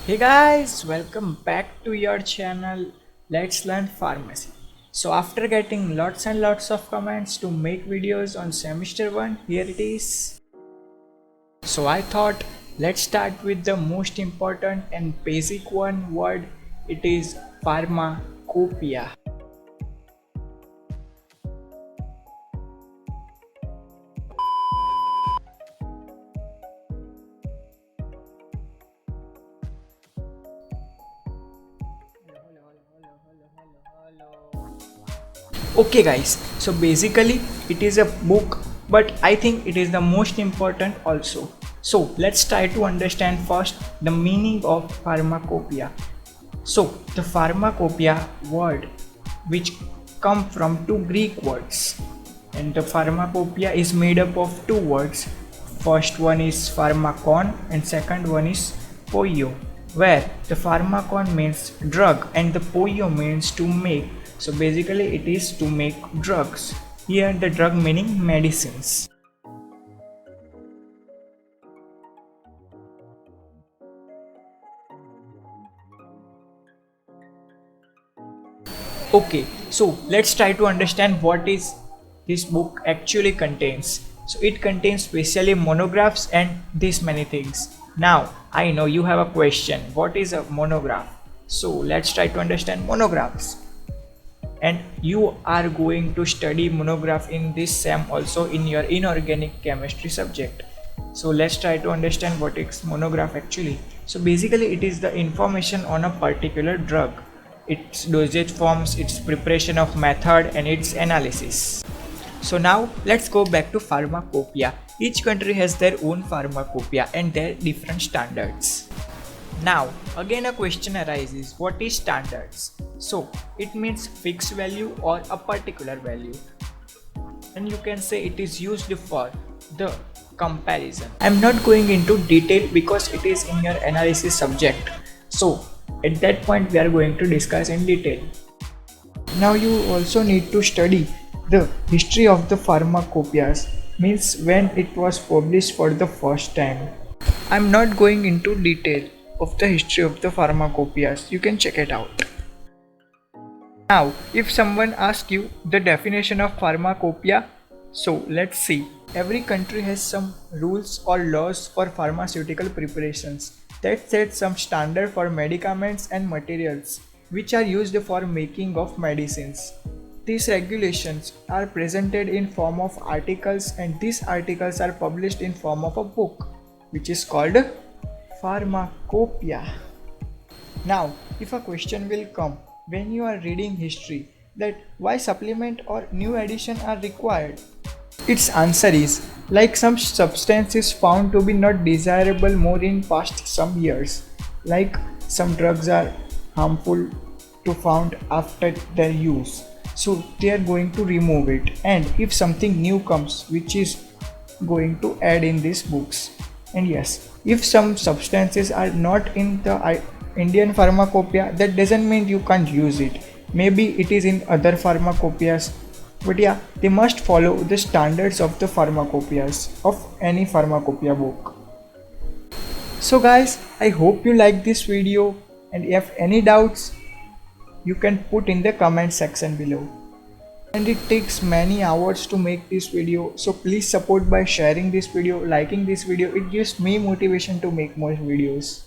Hey guys, welcome back to your channel Let's Learn Pharmacy. So after getting lots and lots of comments to make videos on semester 1, here it is. So I thought let's start with the most important and basic one word. It is pharmacopoeia. Okay guys, so basically it is a book, but I think it is the most important also. So let's try to understand first the meaning of pharmacopoeia. So the pharmacopoeia word which come from two Greek words, and the pharmacopoeia is made up of two words. First one is pharmakon and second one is poio, where the pharmakon means drug and the poio means to make. So basically it is to make drugs. Here the drug meaning medicines. Okay, so let's try to understand what is this book actually contains. So it contains specially monographs and this many things. Now I know you have a question, what is a monograph? So let's try to understand monographs. And you are going to study monograph in this SEM also in your inorganic chemistry subject. So let's try to understand what is monograph actually. So basically it is the information on a particular drug, its dosage forms, its preparation of method and its analysis. So now let's go back to pharmacopoeia. Each country has their own pharmacopoeia and their different standards. Now again a question arises, what is standards? So it means fixed value or a particular value, and you can say it is used for the comparison. I'm not going into detail because it is in your analysis subject, so at that point we are going to discuss in detail. Now you also need to study the history of the pharmacopoeias, means when it was published for the first time. I'm not going into detail of the history of the pharmacopoeias, you can check it out. Now if someone asks you the definition of pharmacopoeia, so let's see. Every country has some rules or laws for pharmaceutical preparations that set some standard for medicaments and materials which are used for making of medicines. These regulations are presented in form of articles, and these articles are published in form of a book which is called pharmacopoeia. Now if a question will come when you are reading history that why supplement or new addition are required, its answer is like some substance is found to be not desirable more in past some years, like some drugs are harmful to found after their use, so they are going to remove it, and if something new comes which is going to add in these books. And yes, if some substances are not in the Indian pharmacopoeia, that doesn't mean you can't use it. Maybe it is in other pharmacopoeias, but yeah, they must follow the standards of the pharmacopoeias of any pharmacopoeia book. So guys, I hope you like this video, and if you have any doubts, you can put in the comment section below. And it takes many hours to make this video, so please support by sharing this video, liking this video. It gives me motivation to make more videos.